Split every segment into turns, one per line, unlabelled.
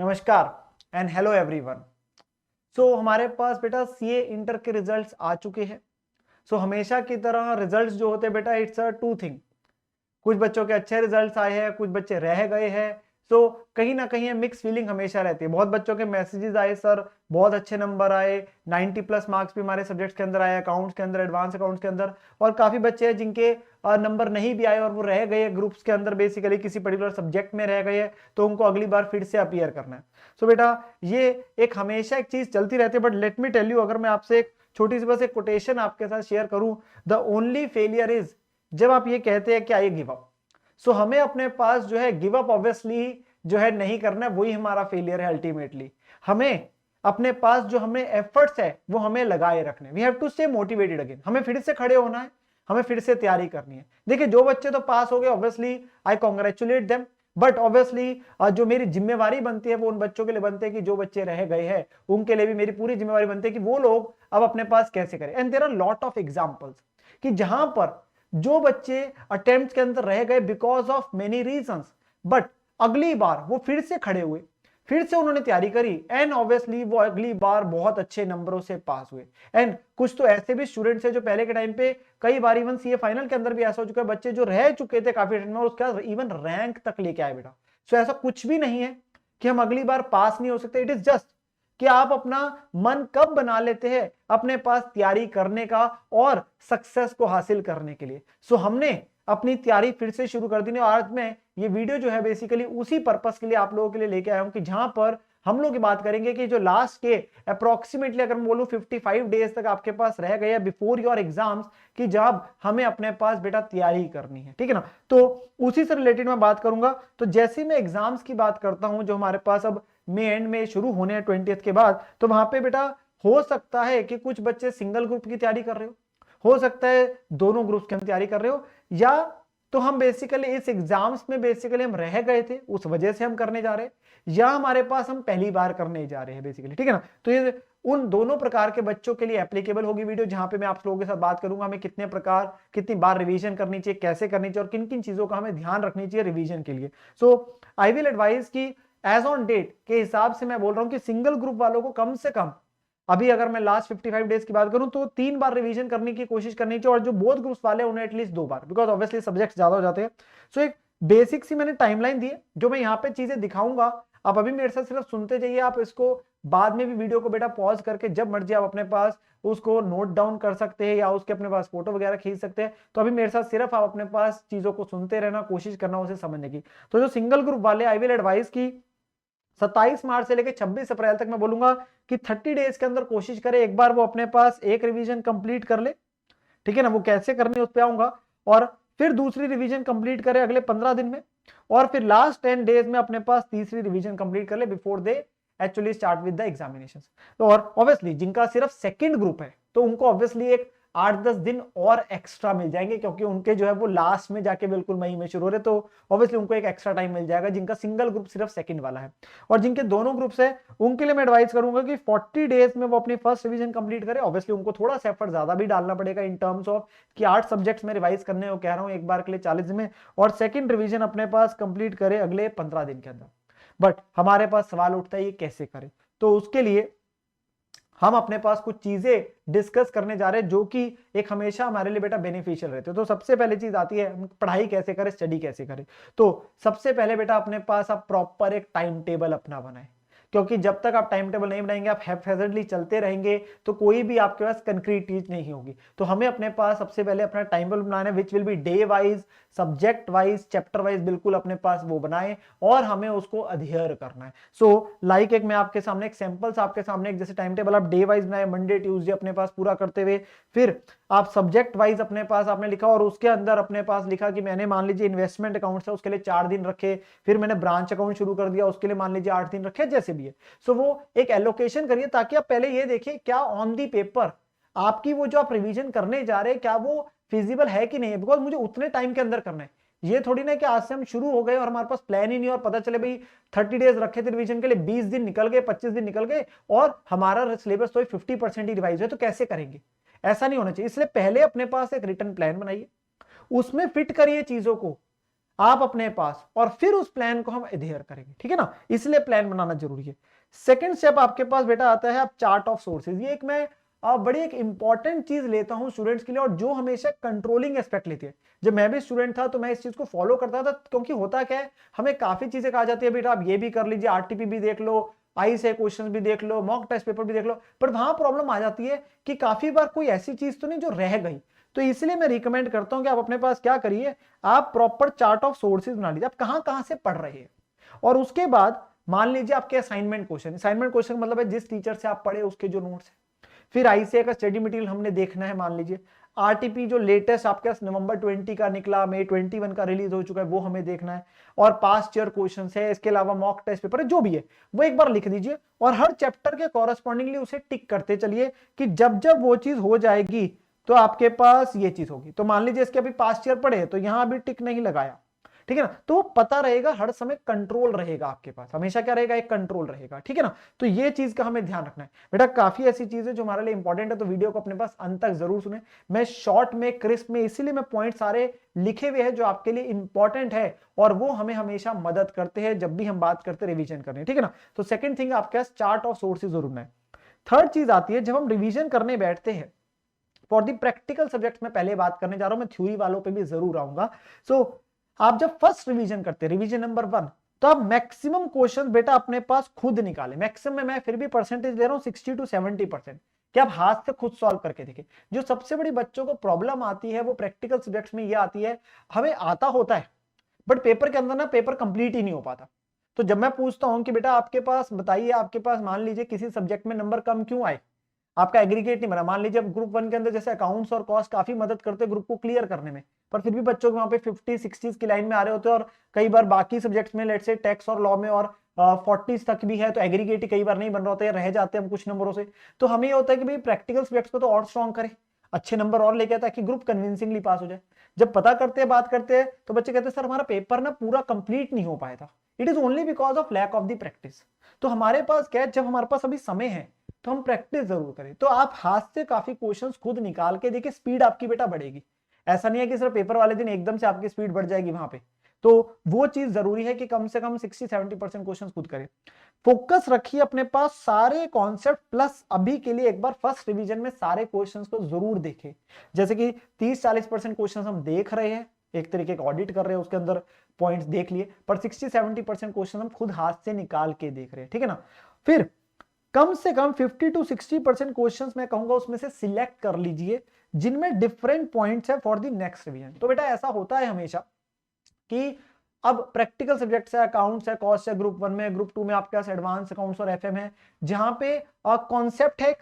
नमस्कार and hello everyone. हमारे पास बेटा सीए इंटर के रिजल्ट्स आ चुके हैं। हमेशा की तरह रिजल्ट्स जो होते हैं बेटा, इट्स अ टू थिंग। कुछ बच्चों के अच्छे रिजल्ट्स आए हैं, कुछ बच्चे रह गए हैं। कहीं ना कहीं मिक्स फीलिंग हमेशा रहती है। बहुत बच्चों के मैसेजेस आए, सर बहुत अच्छे नंबर आए, 90 प्लस मार्क्स भी हमारे सब्जेक्ट्स के अंदर आए, अकाउंट्स के अंदर, एडवांस अकाउंट्स के अंदर। और काफी बच्चे हैं जिनके नंबर नहीं भी आए और वो रह गए ग्रुप्स के अंदर, बेसिकली किसी पर्टिकुलर सब्जेक्ट में रह गए, तो उनको अगली बार फिर से अपीयर करना है। बेटा ये एक हमेशा एक चीज चलती रहती है। But let me tell you, अगर मैं आपसे एक छोटी सी बस एक कोटेशन आपके साथ शेयर करूं, द ओनली फेलियर इज जब आप ये कहते हैं कि आई गिव अप। हमें अपने पास जो है गिव अप ऑब्वियसली जो है नहीं करना है, वही हमारा फेलियर है अल्टीमेटली। हमें अपने पास जो हमें एफर्ट्स है वो हमें लगाए रखने, we have to stay motivated again. हमें फिर से खड़े होना है, हमें फिर से तैयारी करनी है। देखिए जो बच्चे तो पास हो गए, obviously I congratulate them, but obviously जो मेरी जिम्मेवारी बनती है वो उन बच्चों के लिए बनती है कि जो बच्चे रह गए हैं उनके लिए भी मेरी पूरी जिम्मेवारी बनती है कि वो लोग अब अपने पास कैसे करें। And there are lot of examples कि जहां पर जो बच्चे अटेम्प्ट के अंदर रह गए because of many reasons, but अगली बार वो फिर से खड़े हुए, फिर से उन्होंने तैयारी करी, एंड ऑब्वियसली वो अगली बार बहुत अच्छे नंबरों से पास हुए। एंड कुछ तो ऐसे भी स्टूडेंट्स हैं जो पहले के टाइम पे कई बार इवन सीए फाइनल के अंदर भी ऐसा हो चुका है, बच्चे जो रह चुके थे काफी टाइम में उसके बाद इवन रैंक तक लेके आए बेटा। ऐसा कुछ भी नहीं है कि हम अगली बार पास नहीं हो सकते। इट इज जस्ट कि आप अपना मन कब बना लेते हैं अपने पास तैयारी करने का और सक्सेस को हासिल करने के लिए। हमने अपनी तैयारी फिर से शुरू कर दी। और आज मैं ये वीडियो जो है बेसिकली उसी पर्पस के लिए आप लोगों के लिए लेके आया हूं कि जहां पर हम लोग बात करेंगे कि जो लास्ट के अप्रोक्सीमेटली अगर मैं बोलूं 55 डेज तक आपके पास रह गए बिफोर योर एग्जाम्स, कि जब हमें अपने पास बेटा तैयारी करनी है, ठीक है ना। तो उसी से रिलेटेड मैं बात करूंगा। तो जैसे मैं एग्जाम्स की बात करता हूं जो हमारे पास अब मई एंड में शुरू होने हैं 20th के बाद, तो वहां पे बेटा हो सकता है कि कुछ बच्चे सिंगल ग्रुप की तैयारी कर रहे हो सकता है दोनों ग्रुप्स की हम तैयारी कर रहे हो, या तो हम बेसिकली इस एग्जाम्स में बेसिकली हम रह गए थे उस वजह से हम करने जा रहे हैं, या हमारे पास हम पहली बार करने जा रहे हैं बेसिकली, ठीक है ना। तो ये उन दोनों प्रकार के बच्चों के लिए एप्लीकेबल होगी वीडियो, जहां पे मैं आप लोगों के साथ बात करूंगा हमें कितने प्रकार कितनी बार रिवीजन करनी चाहिए, कैसे करनी चाहिए और किन किन चीजों का हमें ध्यान रखनी चाहिए रिवीजन के लिए। आई विल एडवाइज की एज ऑन डेट के हिसाब से मैं बोल रहा हूं कि सिंगल ग्रुप वालों को कम से कम अभी अगर मैं लास्ट 55 डेज की बात करूं तो 3 बार रिवीजन करने की कोशिश करनी चाहिए, और जो बोथ ग्रुप्स वाले हैं उन्हें at least 2 bar, because obviously subjects ज्यादा हो जाते हैं। एक बेसिक सी मैंने टाइमलाइन दी है जो मैं यहाँ पे चीजें दिखाऊंगा, आप अभी मेरे साथ सिर्फ सुनते जाइए। आप इसको बाद में भी वीडियो को बेटा पॉज करके जब मर्जी आप अपने पास उसको नोट डाउन कर सकते हैं या उसके अपने पास फोटो वगैरह खींच सकते हैं। तो अभी मेरे साथ सिर्फ आप अपने पास चीजों को सुनते रहना, कोशिश करना उसे समझने की। तो जो सिंगल ग्रुप वाले आई विल एडवाइस की 27 मार्च से लेकर 26 अप्रैल तक मैं बोलूंगा कि 30 डेज के अंदर कोशिश करे एक बार वो अपने पास एक रिवीजन कंप्लीट कर ले, ठीक है ना। वो कैसे करनी है उस पर आऊंगा। और फिर दूसरी रिवीजन कंप्लीट करे अगले 15 दिन में, और फिर लास्ट 10 डेज में अपने पास तीसरी रिवीजन कंप्लीट कर ले before they actually start with the examinations. तो और ऑब्वियसली जिनका सिर्फ सेकंड ग्रुप है तो उनको ऑब्वियसली एक 8-10 दिन और एक्स्ट्रा मिल जाएंगे, क्योंकि उनके जो है वो लास्ट में जाके बिल्कुल मई में शुरू हो रहे, तो ऑब्वियसली उनको एक एक्स्ट्रा टाइम मिल जाएगा जिनका सिंगल ग्रुप सिर्फ सेकंड वाला है। और जिनके दोनों ग्रुप्स है उनके लिए मैं एडवाइस करूंगा कि 40 डेज में वो अपनी फर्स्ट रिवीजन कंप्लीट करें। ऑब्वियसली उनको थोड़ा सा एफर्ट ज्यादा भी डालना पड़ेगा इन टर्म्स ऑफ कि 8 सब्जेक्ट्स में रिवाइज करने को कह रहा हूं एक बार के लिए 40 दिन में, और सेकंड रिवीजन अपने पास कंप्लीट करे अगले 15 दिन के अंदर। बट हमारे पास सवाल उठता है ये कैसे करें, तो उसके लिए हम अपने पास कुछ चीजें डिस्कस करने जा रहे हैं जो कि एक हमेशा हमारे लिए बेटा बेनिफिशियल रहते हैं। तो सबसे पहले चीज आती है हम पढ़ाई कैसे करें, स्टडी कैसे करें। तो सबसे पहले बेटा अपने पास आप प्रॉपर एक टाइम टेबल अपना बनाएं, क्योंकि जब तक आप टाइम टेबल नहीं बनाएंगे, आप हैफेजर्डली चलते रहेंगे तो कोई भी आपके पास कंक्रीट चीज नहीं होगी। तो हमें अपने पास सबसे पहले अपना टाइम टेबल बनाना है which will be day wise, subject wise, chapter wise, बिल्कुल अपने पास वो बनाएं और हमें उसको अध्ययन करना है। लाइक एक मैं आपके सामने एक सैंपल्स आपके सामने एक जैसे टाइम टेबल आप डे वाइज बनाए, मंडे ट्यूसडे अपने पास पूरा करते हुए, फिर आप सब्जेक्ट वाइज अपने पास आपने लिखा और उसके अंदर अपने पास लिखा कि मैंने मान लीजिए इन्वेस्टमेंट अकाउंट है उसके लिए 4 दिन रखे, फिर मैंने ब्रांच अकाउंट शुरू कर दिया उसके लिए मान लीजिए 8 दिन रखे, जैसे भी है। वो एक एलोकेशन करिए ताकि आप पहले ये देखिए क्या ऑन दी पेपर आपकी वो जो आप रिवीजन करने जा रहे हैं क्या वो फिजिबल है कि नहीं है, बिकॉज मुझे उतने टाइम के अंदर करना है। ये थोड़ी ना कि आज से हम शुरू हो गए और हमारे पास प्लान ही नहीं और पता चले भाई 30 डेज रखे थे रिवीजन के लिए, 20 दिन निकल गए, 25 दिन निकल गए और हमारा सिलेबस तो 50% ही रिवाइज है, तो कैसे करेंगे। ऐसा नहीं होना चाहिए। इसलिए पहले अपने पास एक रिटन प्लान बनाइए, उसमें फिट करिए चीजों को। आप अपने पास, और फिर उस प्लान को हम अध्ययन करेंगे, ठीक है ना, इसलिए प्लान बनाना जरूरी है। सेकंड स्टेप आपके पास बेटा आता है आप चार्ट ऑफ सोर्सेज। ये एक मैं बड़ी एक इंपॉर्टेंट चीज लेता हूं स्टूडेंट्स के लिए, और जो हमेशा कंट्रोलिंग एस्पेक्ट लेती है। जब मैं भी स्टूडेंट था तो मैं इस चीज को फॉलो करता था, क्योंकि होता क्या है, हमें काफी चीजें कहा जाती है बेटा आप ये भी कर लीजिए, आरटीपी भी देख लो, आई से क्वेश्चन भी देख लो, मॉक टेस्ट पेपर भी देख लो, पर वहां प्रॉब्लम आ जाती है कि काफी बार कोई ऐसी चीज तो नहीं जो रह गई। तो इसलिए मैं रिकमेंड करता हूं कि आप अपने पास क्या करिए, आप प्रॉपर चार्ट ऑफ सोर्सेज बना लीजिए, आप कहां कहां से पढ़ रहे हैं। और उसके बाद मान लीजिए आपके असाइनमेंट क्वेश्चन, असाइनमेंट क्वेश्चन मतलब है जिस टीचर से आप पढ़े उसके जो नोट्स है। फिर आईसीए का स्टडी मटेरियल हमने देखना है, मान लीजिए आरटीपी जो लेटेस्ट आपके नवंबर 20 का निकला, मई 21 का रिलीज हो चुका है, वो हमें देखना है। और पास्ट ईयर क्वेश्चन है, इसके अलावा मॉक टेस्ट पेपर है, जो भी है वो एक बार लिख दीजिए, और हर चैप्टर के कॉरेस्पॉन्डिंगली उसे टिक करते चलिए कि जब जब वो चीज हो जाएगी तो आपके पास ये चीज होगी। तो मान लीजिए इसके अभी पास्ट ईयर पढ़े तो यहां अभी टिक नहीं लगाया, ठीक है ना, तो पता रहेगा, हर समय कंट्रोल रहेगा आपके पास, हमेशा क्या रहेगा, एक कंट्रोल रहेगा, ठीक है ना। तो ये चीज का हमें ध्यान रखना है बेटा, काफी ऐसी चीजें जो हमारे लिए इंपॉर्टेंट है, तो वीडियो को अपने पास अंत तक जरूर सुने। मैं शॉर्ट में, क्रिस्प में, इसीलिए मैं पॉइंट सारे लिखे हुए हैं जो आपके लिए इंपॉर्टेंट है, और वो हमें हमेशा मदद करते हैं जब भी हम बात करते हैं रिविजन करने, ठीक है ना। तो सेकंड थिंग आपके पास चार्ट ऑफ सोर्सेज जरूर है। थर्ड चीज आती है जब हम रिविजन करने बैठते हैं फॉर दी प्रैक्टिकल सब्जेक्ट, में पहले बात करने जा रहा हूं, मैं थ्योरी वालों पे भी जरूर आऊंगा। सो आप जब फर्स्ट रिवीजन करते हैं, रिवीजन नंबर 1, तो आप मैक्सिमम क्वेश्चन बेटा अपने पास खुद निकालें। मैक्सिमम में मैं फिर भी परसेंटेज ले रहा हूं 60 to 70%, कि आप हाथ से खुद सॉल्व करके देखें। जो सबसे बड़ी बच्चों को प्रॉब्लम आती है वो प्रैक्टिकल सब्जेक्ट्स में ये आती है, हमें आता होता है बट पेपर के अंदर ना पेपर कंप्लीट ही नहीं हो पाता। तो जब मैं पूछता हूं कि बेटा आपके पास बताइए, आपके पास मान लीजिए किसी सब्जेक्ट में नंबर कम क्यों आए, आपका एग्रीगेट नहीं बना, मान लीजिए अब ग्रुप 1 के अंदर जैसे अकाउंट्स और कॉस्ट काफी मदद करते हैं ग्रुप को क्लियर करने में, पर फिर भी बच्चों के वहां पे 50-60 की लाइन में आ रहे होते हैं, और कई बार बाकी सब्जेक्ट्स में लेट्स से टैक्स और लॉ में और 40 तक भी है, तो एग्रीगेट ही कई बार नहीं बन रहा होता है, रह जाते हैं हम कुछ नंबरों से। तो हमें ये होता है कि भाई प्रैक्टिकल सब्जेक्ट्स को तो और स्ट्रॉन्ग करें, अच्छे नंबर और लेके आता है कि ग्रुप कन्विंसिंगली पास हो जाए। जब पता करते हैं, बात करते हैं, तो बच्चे कहते हैं सर हमारा पेपर ना पूरा कंप्लीट नहीं हो पाया था, it is only because of lack of the practice. तो हमारे पास क्या है, जब हमारे पास अभी समय है तो हम प्रैक्टिस जरूर करें। तो आप हाथ से काफी क्वेश्चंस खुद निकाल के देखिए, स्पीड आपकी बेटा बढ़ेगी। ऐसा नहीं है कि सिर्फ पेपर वाले दिन एकदम से आपकी स्पीड बढ़ जाएगी वहां पे, तो वो चीज जरूरी है कि कम से कम 60-70% क्वेश्चन खुद करें। फोकस रखिए अपने पास सारे कॉन्सेप्ट, प्लस अभी के लिए एक बार फर्स्ट रिवीजन में सारे क्वेश्चंस को जरूर देखें। जैसे कि 30-40% क्वेश्चंस हम देख रहे हैं, एक तरीके का ऑडिट कर रहे हैं, उसके अंदर पॉइंट्स देख लिए, पर 60-70% क्वेश्चन हम खुद हाथ से निकाल के देख रहे हैं, ठीक है ना। फिर कम से कम 50 to 60% क्वेश्चंस मैं कहूंगा उसमें से सिलेक्ट कर लीजिए जिनमें डिफरेंट पॉइंट्स है फॉर द नेक्स्ट रिवीजन। तो बेटा ऐसा होता है हमेशा कि अब प्रैक्टिकल सब्जेक्ट्स है, अकाउंट्स है, कॉस्ट है, ग्रुप 1 में, ग्रुप 2 में आपके पास एडवांस अकाउंट्स और एफएम है, जहां पे कॉन्सेप्ट है,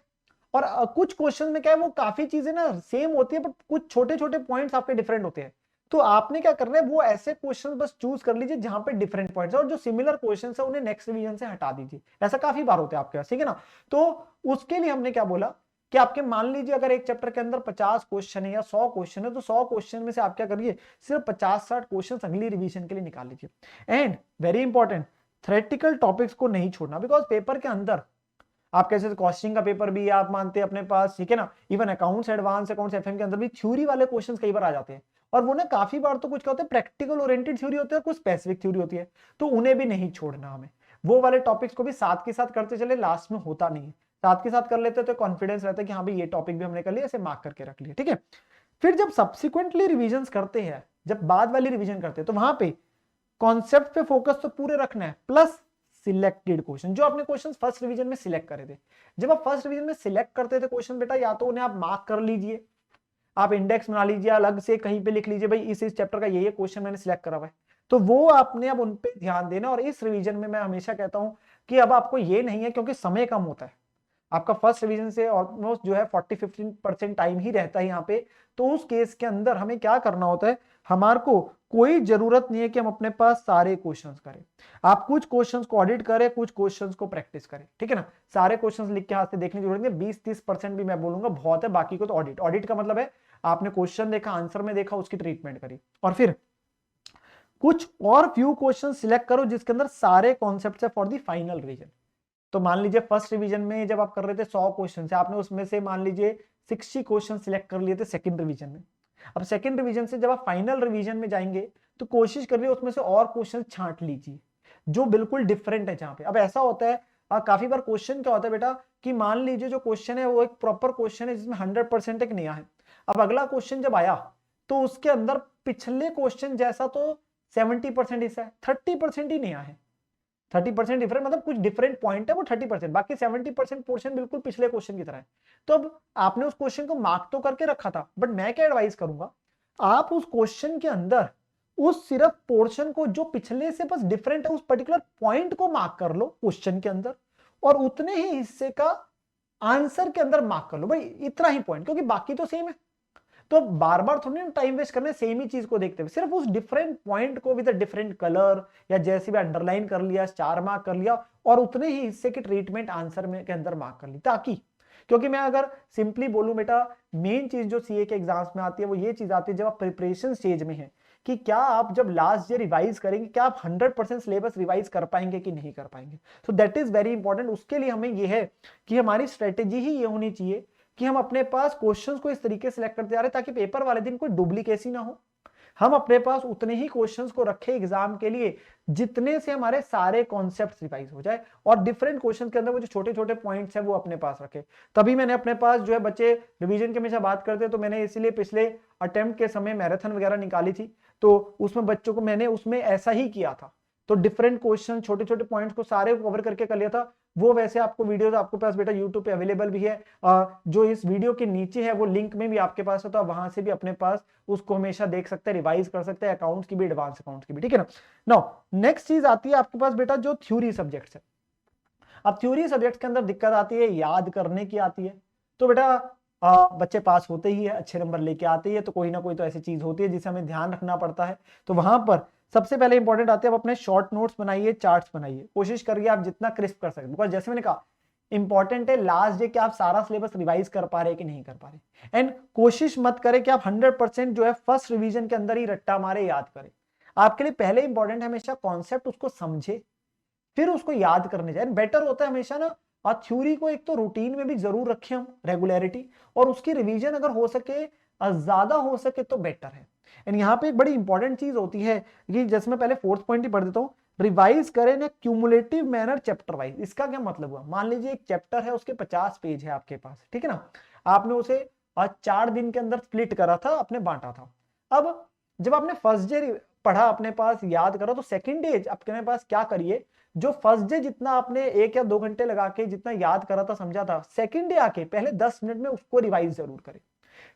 और कुछ क्वेश्चन में क्या है वो काफी चीजें ना सेम होती है, बट कुछ छोटे छोटे पॉइंट्स आपके डिफरेंट होते हैं। तो आपने क्या करना है, वो ऐसे क्वेश्चन बस चूज कर लीजिए जहां पे डिफरेंट पॉइंट्स है, और जो सिमिलर क्वेश्चन है उन्हें नेक्स्ट रिवीजन से हटा दीजिए। ऐसा काफी बार होता है आपके पास, ठीक है ना। तो उसके लिए हमने क्या बोला कि आपके मान लीजिए अगर एक चैप्टर के अंदर 50 क्वेश्चन है या 100 क्वेश्चन है, तो 100 क्वेश्चन में से आप क्या करिए, सिर्फ 50-60 क्वेश्चन अगली रिवीजन के लिए निकाल लीजिए। And very important, theoretical topics को नहीं छोड़ना, बिकॉज पेपर के अंदर आप कैसे कॉस्टिंग का पेपर भी आप मानते हैं अपने पास, ठीक है ना, even accounts, advance accounts, FM के अंदर भी थ्योरी वाले क्वेश्चंस कई बार आ जाते हैं, और वो ना काफी बार तो कुछ क्या होता है, प्रैक्टिकल ओरिएंटेड थ्योरी होती है, कुछ स्पेसिफिक थ्योरी होती है, तो उन्हें भी नहीं छोड़ना हमें। वो वाले टॉपिक्स को भी साथ के साथ करते चले, लास्ट में होता नहीं है, साथ के साथ कर लेते तो कॉन्फिडेंस रहता है कि हाँ भाई ये टॉपिक भी हमने कर लिया, ऐसे मार्क करके रख लिया, ठीक है। फिर जब सब्सिक्वेंटली रिविजन करते हैं, जब बाद वाली रिविजन करते हैं, तो वहां पे कॉन्सेप्ट पे फोकस तो पूरे रखना है, प्लस सिलेक्टेड क्वेश्चन, जो आपने क्वेश्चन फर्स्ट रिवीजन में सिलेक्ट करे थे। जब आप फर्स्ट रिवीजन में सिलेक्ट करते थे क्वेश्चन बेटा, या तो उन्हें आप मार्क कर लीजिए, आप इंडेक्स बना लीजिए, अलग से कहीं पे लिख लीजिए भाई इस चैप्टर का ये क्वेश्चन मैंने सिलेक्ट करा हुआ है, तो वो आपने अब उन पे ध्यान देना। और इस रिवीजन में मैं हमेशा कहता हूं कि अब आपको ये नहीं है, क्योंकि समय कम होता है आपका, फर्स्ट रिवीजन से ऑलमोस्ट जो है 40-50% टाइम ही रहता है यहाँ पे। तो उस केस के अंदर हमें क्या करना होता है, हमारे को कोई जरूरत नहीं है कि हम अपने पास सारे क्वेश्चंस करें, आप कुछ क्वेश्चंस को ऑडिट करें, कुछ क्वेश्चंस को प्रैक्टिस करें, ठीक है ना। सारे क्वेश्चंस लिख के हाथ से देखने की जरूरत नहीं, 20-30% भी मैं बोलूंगा बहुत है, बाकी को तो ऑडिट। ऑडिट का मतलब है आपने क्वेश्चन देखा, आंसर में देखा, उसकी ट्रीटमेंट करी, और फिर कुछ और फ्यू क्वेश्चन सिलेक्ट करो जिसके अंदर सारे कॉन्सेप्ट है फॉर द फाइनल रिवीजन। तो मान लीजिए फर्स्ट रिवीजन में जब आप कर रहे थे 100 क्वेश्चन से, आपने उसमें से मान लीजिए 60 क्वेश्चन सिलेक्ट कर लिए थे सेकंड रिवीजन में। अब सेकंड रिवीजन से जब आप फाइनल रिवीजन में जाएंगे तो कोशिश करिए उसमें से और क्वेश्चन छांट लीजिए जो बिल्कुल डिफरेंट है जहां पे। अब ऐसा होता है काफी बार क्वेश्चन क्या होता है बेटा कि मान लीजिए जो क्वेश्चन है वो एक प्रॉपर क्वेश्चन है जिसमें 100% एक नया है। अब अगला क्वेश्चन जब आया तो उसके अंदर पिछले क्वेश्चन जैसा तो 70% हिस्सा है, 30% ही नया है। 30% डिफरेंट मतलब कुछ डिफरेंट पॉइंट है वो 30%, बाकी 70% पोर्शन बिल्कुल पिछले क्वेश्चन की तरह है। तो अब आपने उस क्वेश्चन को मार्क तो करके रखा था, बट मैं क्या एडवाइस करूंगा, आप उस क्वेश्चन के अंदर उस सिर्फ पोर्शन को जो पिछले से बस डिफरेंट है उस पर्टिकुलर पॉइंट को मार्क कर लो क्वेश्चन के अंदर, और उतने ही हिस्से का आंसर के अंदर मार्क कर लो। भाई इतना ही पॉइंट, क्योंकि बाकी तो सेम है। तो बार बार थोड़ी ना टाइम वेस्ट करना है सेम ही चीज को देखते हुए, सिर्फ उस डिफरेंट पॉइंट को विद डिफरेंट कलर या जैसे भी अंडरलाइन कर लिया, स्टार मार्क कर लिया, और उतने ही हिस्से की ट्रीटमेंट आंसर में के अंदर मार्क कर ली। ताकि क्योंकि मैं अगर सिंपली बोलूं बेटा, मेन चीज जो सीए के एग्जाम्स में आती है वो ये चीज आती है जब आप प्रिपरेशन स्टेज में है कि क्या आप जब लास्ट ईयर रिवाइज करेंगे, क्या आप 100% सिलेबस रिवाइज कर पाएंगे कि नहीं कर पाएंगे। So that is very important. उसके लिए हमें यह है कि हमारी स्ट्रेटेजी ही ये होनी चाहिए कि हम अपने पास क्वेश्चंस को इस तरीके से सिलेक्ट करते जा रहे हैं ताकि पेपर वाले दिन कोई डुप्लीकेसी ना हो। हम अपने पास उतने ही क्वेश्चंस को रखें एग्जाम के लिए जितने से हमारे सारे कॉन्सेप्ट्स रिवाइज हो जाए, और डिफरेंट क्वेश्चंस के अंदर वो जो छोटे छोटे पॉइंट्स हैं वो अपने पास रखे। तभी मैंने अपने पास जो है, बच्चे रिवीजन के हमेशा बात करते हैं तो मैंने इसीलिए पिछले अटेम्प्ट के समय मैराथन वगैरह निकाली थी, तो उसमें बच्चों को मैंने उसमें ऐसा ही किया था। तो डिफरेंट क्वेश्चन छोटे छोटे पॉइंट्स को सारे कवर करके कर लिया था। वो वैसे आपको वीडियोस आपके पास बेटा यूट्यूब पे अवेलेबल भी है, जो इस वीडियो के नीचे है वो लिंक में भी आपके पास है, तो आप वहां से भी अपने पास उसको हमेशा देख सकते हैं, रिवाइज कर सकते हैं, अकाउंट्स की भी, एडवांस अकाउंट्स की भी, ठीक है ना। नाउ नेक्स्ट चीज आती है आपके पास बेटा जो थ्योरी सब्जेक्ट्स है। अब थ्योरी सब्जेक्ट्स के अंदर दिक्कत आती है याद करने की आती है। तो बेटा बच्चे पास होते ही है, अच्छे नंबर लेके आते ही है, तो कोई ना कोई तो ऐसी चीज होती है जिसे हमें ध्यान रखना पड़ता है। तो वहां पर सबसे पहले इंपॉर्टेंट आते हैं, आप अपने शॉर्ट नोट्स बनाइए, चार्ट्स बनाइए, कोशिश करिए आप जितना क्रिस्प कर सकते, बिकॉज जैसे मैंने कहा इंपॉर्टेंट है लास्ट डे कि आप सारा सिलेबस रिवाइज कर पा रहे कि नहीं कर पा रहे। एंड कोशिश मत करें कि आप 100% जो है फर्स्ट रिवीजन के अंदर ही रट्टा मारे याद करें। आपके लिए पहले इंपॉर्टेंट है हमेशा कॉन्सेप्ट उसको समझे, फिर उसको याद करने जाए। बेटर होता है हमेशा ना, और थ्योरी को एक तो रूटीन में भी जरूर रखें हम, रेगुलरिटी, और उसकी रिवीजन अगर हो सके ज्यादा हो सके तो बेटर है। एंड यहाँ पे एक बड़ी इंपॉर्टेंट चीज होती है कि जैसे मैं पहले फोर्थ पॉइंट ही पढ़ देता हूँ, रिवाइज करें ना क्यूमुलेटिव मैनर चैप्टर वाइज। इसका क्या मतलब हुआ, मान लीजिए एक चैप्टर है उसके 50 पेज है आपके पास, ठीक है ना, आपने उसे 4 दिन के अंदर स्प्लिट करा था, आपने बांटा था। अब जब आपने फर्स्ट डे पढ़ा अपने पास याद करा, तो सेकंड डे अपने पास क्या करिए, जो फर्स्ट डे जितना आपने 1 या 2 घंटे लगा के जितना याद करा था, समझा था, सेकंड डे आके पहले 10 मिनट में उसको रिवाइज जरूर करें।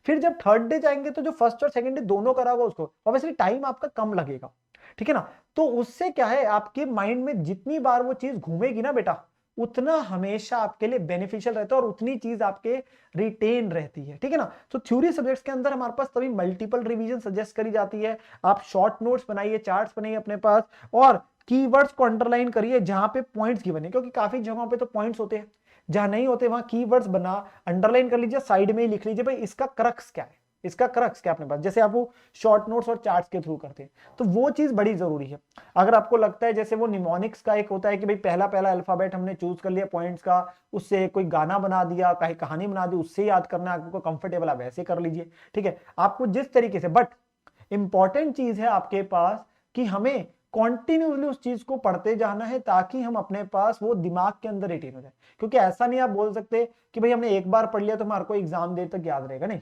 फिर जब थर्ड डे जाएंगे तो जो फर्स्ट और सेकंड डे दोनों करा होगा उसको, ऑब्वियसली टाइम आपका कम लगेगा, ठीक है ना। तो उससे क्या है, आपके माइंड में जितनी बार वो चीज घूमेगी ना बेटा, उतना हमेशा आपके लिए बेनिफिशियल रहता है और उतनी चीज आपके रिटेन रहती है, ठीक है ना। तो थ्योरी सब्जेक्ट्स के अंदर हमारे पास तभी मल्टीपल रिवीजन सजेस्ट करी जाती है। आप शॉर्ट नोट्स बनाइए, चार्ट्स बनाइए अपने पास, और कीवर्ड्स को अंडरलाइन करिए जहां पे पॉइंट्स गिवन है, क्योंकि काफी जगहों पे तो पॉइंट्स होते हैं, जहां नहीं होते वहां कीवर्ड्स बना अंडरलाइन कर लीजिए, साइड में ही लिख लीजिए भाई इसका क्रक्स क्या है, इसका क्रक्स क्या अपने पास, जैसे आप वो शॉर्ट नोट्स और चार्ट्स के थ्रू करते हैं। तो वो चीज बड़ी जरूरी है। अगर आपको लगता है जैसे वो निमोनिक्स का एक होता है कि भाई पहला पहला अल्फाबेट हमने चूज कर लिया पॉइंट्स का, उससे कोई गाना बना दिया, कहीं कहानी बना दी, उससे याद करना आपको कंफर्टेबल, आप वैसे कर लीजिए, ठीक है, आपको जिस तरीके से। बट इंपॉर्टेंट चीज है आपके पास कि हमें कॉन्टिन्यूसली उस चीज को पढ़ते जाना है ताकि हम अपने पास वो दिमाग के अंदर रिटेन हो जाए। क्योंकि ऐसा नहीं आप बोल सकते कि भाई हमने एक बार पढ़ लिया तो हमारे को एग्जाम देर तक याद रहेगा, नहीं,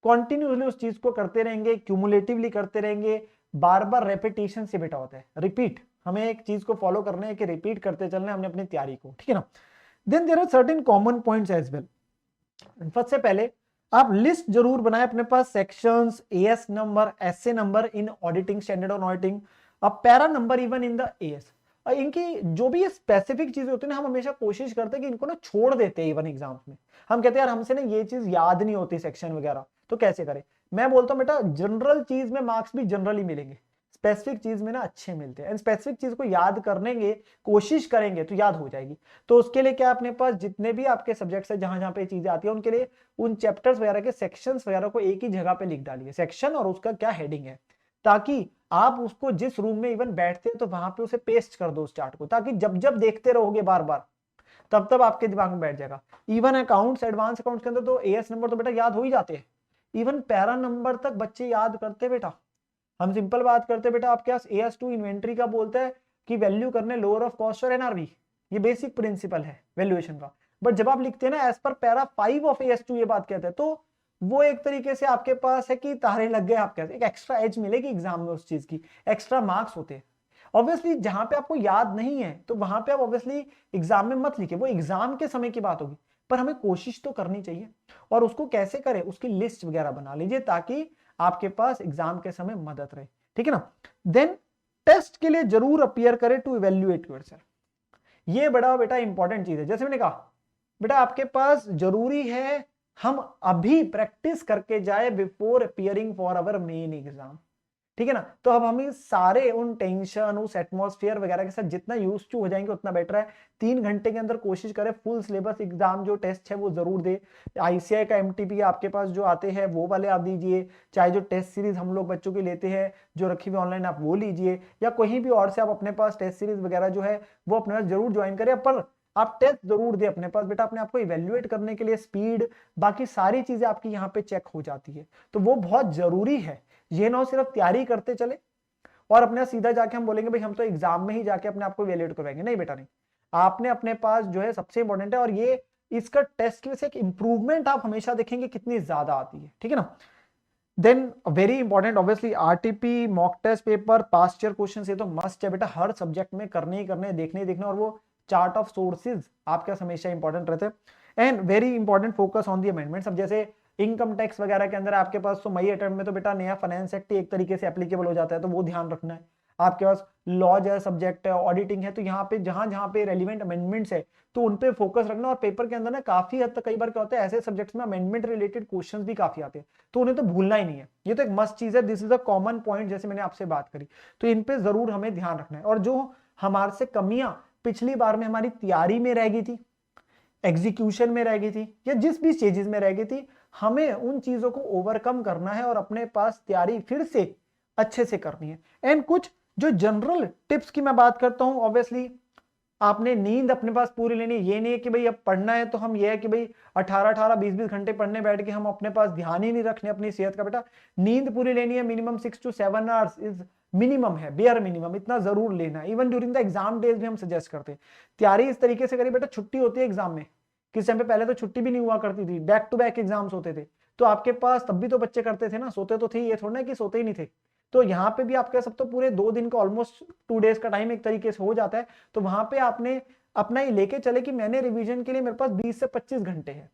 कॉन्टिन्यूसली उस चीज को करते रहेंगे, क्यूमुलेटिवली करते रहेंगे, बार बार रेपिटेशन से बेटा होता है रिपीट। हमें एक चीज को फॉलो करना है कि रिपीट करते चलना है हमने अपनी तैयारी को, ठीक है ना। Then there are certain common points as well. सबसे पहले आप लिस्ट जरूर बनाए अपने पास, sections, AS number, SA number in auditing, standard on auditing, अब para number even in the AS. इनकी जो भी स्पेसिफिक चीजें होती है ना, हम हमेशा कोशिश करते हैं कि इनको ना छोड़ देते हैं इवन एग्जाम्स में। हम कहते हैं यार हमसे ना ये चीज याद नहीं होती सेक्शन वगैरह, तो कैसे करें। मैं बोलता हूँ बेटा जनरल चीज में मार्क्स भी जनरली मिलेंगे, स्पेसिफिक चीज में ना अच्छे मिलते हैं। स्पेसिफिक चीज को याद करने कोशिश करेंगे तो याद हो जाएगी। तो उसके लिए क्या अपने पास जितने भी आपके सब्जेक्ट्स है जहां जहां पे चीजें आती है, उनके लिए उन चैप्टर्स वगैरह के सेक्शंस वगैरह को एक ही जगह पे लिख डालिए, सेक्शन और उसका क्या हेडिंग है, ताकि आप उसको जिस रूम में इवन बैठते हैं तो वहां पे उसे पेस्ट कर दो उस चार्ट को, ताकि जब जब देखते रहोगे बार बार तब तब आपके दिमाग में बैठ जाएगा। इवन अकाउंट्स, एडवांस अकाउंट्स के अंदर तो एएस नंबर तो बेटा याद हो ही जाते हैं, इवन पैरा नंबर तक बच्चे याद करते बेटा। हम सिंपल बात करते हैं बेटा, आपके पास AS2 इन्वेंट्री का बोलता है कि वैल्यू करने लोअर ऑफ कॉस्ट और NRV, ये बेसिक प्रिंसिपल है वैल्यूएशन का। बट जब आप लिखते हैं ना as per para 5 of AS2 ये बात कहते हैं, तो वो एक तरीके से आपके पास है कि तारे लग गए, आप कहते हैं एक एक्स्ट्रा एज मिलेगी एग्जाम में, उस चीज की एक्स्ट्रा मार्क्स होते हैं। ऑब्वियसली जहां पे आपको याद नहीं है तो वहां पे आप ऑब्वियसली एग्जाम में मत लिखिए, वो एग्जाम के समय की बात होगी, पर हमें कोशिश तो करनी चाहिए। और उसको कैसे करें, उसकी लिस्ट वगैरह बना लीजिए ताकि आपके पास एग्जाम के समय मदद रहे, ठीक है ना। देन टेस्ट के लिए जरूर अपीयर करें टू इवेल्युएट योरसेल्फ, ये बड़ा बेटा इंपॉर्टेंट चीज है। जैसे मैंने कहा बेटा आपके पास जरूरी है हम अभी प्रैक्टिस करके जाए before appearing for our main exam, ठीक है ना। तो अब हम सारे उन टेंशन, उस एटमॉस्फेयर वगैरह के साथ जितना यूज टू हो जाएंगे उतना बेटर है। 3 घंटे के अंदर कोशिश करें फुल सिलेबस एग्जाम जो टेस्ट है वो जरूर दे। ICAI का MTP आपके पास जो आते हैं वो वाले आप दीजिए, चाहे जो टेस्ट सीरीज हम लोग बच्चों के लेते हैं जो रखी हुई ऑनलाइन आप वो लीजिए, या कहीं भी और से आप अपने पास टेस्ट सीरीज वगैरह जो है वो अपने पास जरूर ज्वाइन करें। पर आप टेस्ट जरूर दे अपने पास बेटा, अपने आप को इवेल्युएट करने के लिए स्पीड बाकी सारी चीजें आपकी यहाँ पे चेक हो जाती है, तो वो बहुत जरूरी है। ये ना सिर्फ तैयारी करते चले और अपने सीधा जाके हम बोलेंगे भाई हम तो एग्जाम में ही जाके अपने आप को इवेल्युएट करवाएंगे, नहीं बेटा नहीं। आपने अपने पास जो है सबसे इंपॉर्टेंट है, और ये इसका टेस्ट की वजह से एक इंप्रूवमेंट आप हमेशा देखेंगे कितनी ज्यादा आती है, ठीक है ना। Then very important obviously RTP mock test paper past year question, ये तो मस्ट है बेटा, हर सब्जेक्ट में करने ही करने, देखने ही देखने, और वो चार्ट ऑफ सोर्सेज आपके हमेशा इंपॉर्टेंट रहते हैं। And very important focus on the amendments. अब जैसे इनकम टैक्स वगैरह के अंदर आपके पास तो मई अटेम्प्ट में तो बेटा नया फाइनेंस एक्ट एक तरीके से एप्लीकेबल हो जाता है, तो वो ध्यान रखना है। आपके पास लॉ जो सब्जेक्ट है, ऑडिटिंग है, तो यहाँ पे जहां जहां पे रेलिवेंट अमेंडमेंट्स है तो उन पे फोकस रखना। और पेपर के अंदर ना काफी हद तक कई बार क्या होता है ऐसे सब्जेक्ट्स में अमेंडमेंट रिलेटेड क्वेश्चंस भी काफी आते हैं, तो उन्हें तो भूलना ही नहीं है, ये तो एक मस्ट चीज है। This is a common point, जैसे मैंने आपसे बात करी, तो इन पे जरूर हमें ध्यान रखना है। और जो हमारे से कमियां पिछली बार में हमारी तैयारी में रह गई थी, एग्जीक्यूशन में रह गई थी, या जिस भी स्टेजेस में रह गई थी, हमें उन चीजों को ओवरकम करना है और अपने पास तैयारी फिर से अच्छे से करनी है। एंड कुछ जो जनरल टिप्स की मैं बात करता हूं, ऑब्वियसली आपने नींद अपने पास पूरी लेनी है। ये नहीं है कि भाई अब पढ़ना है तो हम ये है कि भाई 18-18 20-20 घंटे पढ़ने बैठ के हम अपने पास ध्यान ही नहीं रखने अपनी सेहत का। बेटा नींद पूरी लेनी है, minimum 6 to 7 hours is minimum है, बेयर मिनिमम, इतना जरूर लेना है। Even during the exam days भी हम सजेस्ट करते हैं। तैयारी इस तरीके से करिए बेटा, छुट्टी होती है एग्जाम में, किस टाइम पे पहले तो छुट्टी भी नहीं हुआ करती थी, बैक टू बैक एग्जाम्स होते थे, तो आपके पास तब भी तो बच्चे करते थे ना, सोते तो थे, ये थोड़ा ना कि सोते ही नहीं थे। तो यहाँ पे भी आपके सब तो पूरे 2 दिन का ऑलमोस्ट 2 डेज का टाइम एक तरीके से हो जाता है। तो वहां पे आपने अपना ये लेके चले कि मैंने रिवीजन के लिए मेरे पास 20 से 25 घंटे है,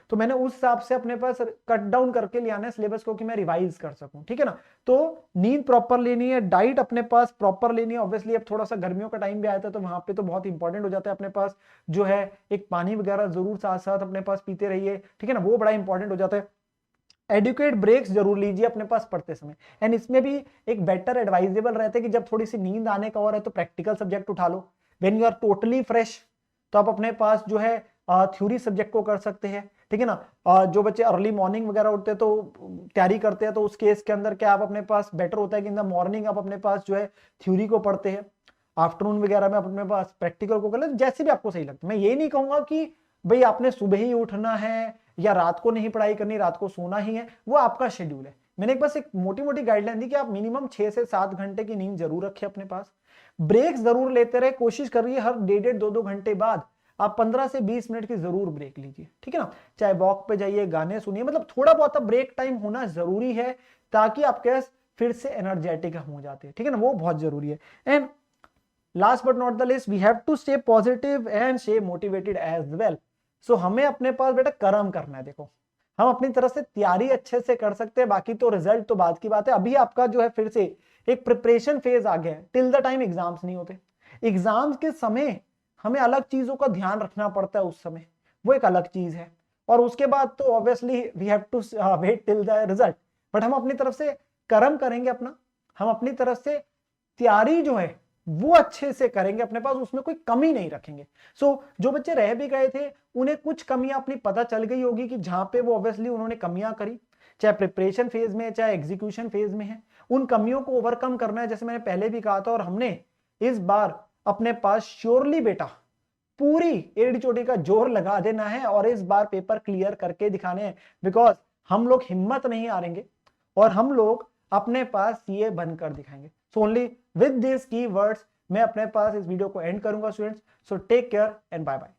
तो मैंने उस हिसाब से अपने पास कट डाउन करके ले आना है सिलेबस को कि मैं रिवाइज कर सकूं, ठीक है ना। तो नींद प्रॉपर लेनी है, डाइट अपने पास प्रॉपर लेनी है। ऑब्वियसली अब थोड़ा सा गर्मियों का टाइम भी आया था तो वहां पे तो बहुत इंपॉर्टेंट हो जाता है अपने पास जो है एक पानी वगैरह जरूर साथ साथ अपने पास पीते रहिए, ठीक है ना, वो बड़ा इंपॉर्टेंट हो जाता है। एडुकेट ब्रेक्स जरूर लीजिए अपने पास पढ़ते समय। एंड इसमें भी एक बेटर एडवाइजेबल रहता है कि जब थोड़ी सी नींद आने का और है तो प्रैक्टिकल सब्जेक्ट उठा लो। When you are totally fresh तो आप अपने पास जो है थ्योरी सब्जेक्ट को कर सकते हैं, ठीक है ना। जो बच्चे अर्ली मॉर्निंग वगैरह उठते हैं तो तैयारी करते हैं, तो उस केस के अंदर क्या आप अपने पास बेटर होता है कि इन द मॉर्निंग आप अपने पास जो है थ्योरी को पढ़ते हैं, आफ्टरनून वगैरह में अपने पास प्रैक्टिकल को कर ले, जैसे भी आपको सही लगता है। मैं ये नहीं कहूंगा कि भाई आपने सुबह ही उठना है या रात को नहीं पढ़ाई करनी, रात को सोना ही है, वो आपका शेड्यूल है। मैंने एक बस एक मोटी मोटी गाइडलाइन दी कि आप मिनिमम 6 से 7 घंटे की नींद जरूर रखें अपने पास। ब्रेक्स जरूर लेते रहे, कोशिश करिए हर 1.5 2 घंटे बाद आप 15 से 20 मिनट की जरूर ब्रेक लीजिए, ठीक है ना। चाहे वॉक पे जाइए, गाने सुनिए, मतलब थोड़ा बहुत ब्रेक टाइम होना जरूरी है ताकि आपके फिर से एनर्जेटिक हो जाते हैं, ठीक है ना, वो बहुत जरूरी है। And last but not the least, we have to stay positive and stay motivated as well. So हमें अपने पास बेटा कर्म करना है। देखो हम अपनी तरफ से तैयारी अच्छे से कर सकते हैं, बाकी तो रिजल्ट तो बाद की बात है। अभी आपका जो है फिर से एक प्रिपरेशन फेज आ गया है, टिल द टाइम एग्जाम्स नहीं होते। एग्जाम्स के समय हमें अलग चीजों का ध्यान रखना पड़ता है, उस समय वो एक अलग चीज है, और उसके बाद तो obviously we have to wait till the result. But हम अपनी तरफ से कर्म करेंगे अपना, हम अपनी तरफ से तैयारी जो है वो अच्छे से करेंगे, अपने पास उसमें कोई कमी नहीं रखेंगे। सो जो बच्चे रह भी गए थे उन्हें कुछ कमियां अपनी पता चल गई होगी कि जहां पे वो ऑब्वियसली उन्होंने कमियां करी, चाहे प्रिपरेशन फेज में चाहे एग्जीक्यूशन फेज में है, उन कमियों को ओवरकम करना है, जैसे मैंने पहले भी कहा था। और हमने इस बार अपने पास श्योरली बेटा पूरी एड़ी चोटी का जोर लगा देना है और इस बार पेपर क्लियर करके दिखाने हैं, बिकॉज हम लोग हिम्मत नहीं हारेंगे और हम लोग अपने पास सीए बनकर दिखाएंगे। So only with this keywords मैं अपने पास इस वीडियो को एंड करूंगा students. So take care and bye bye.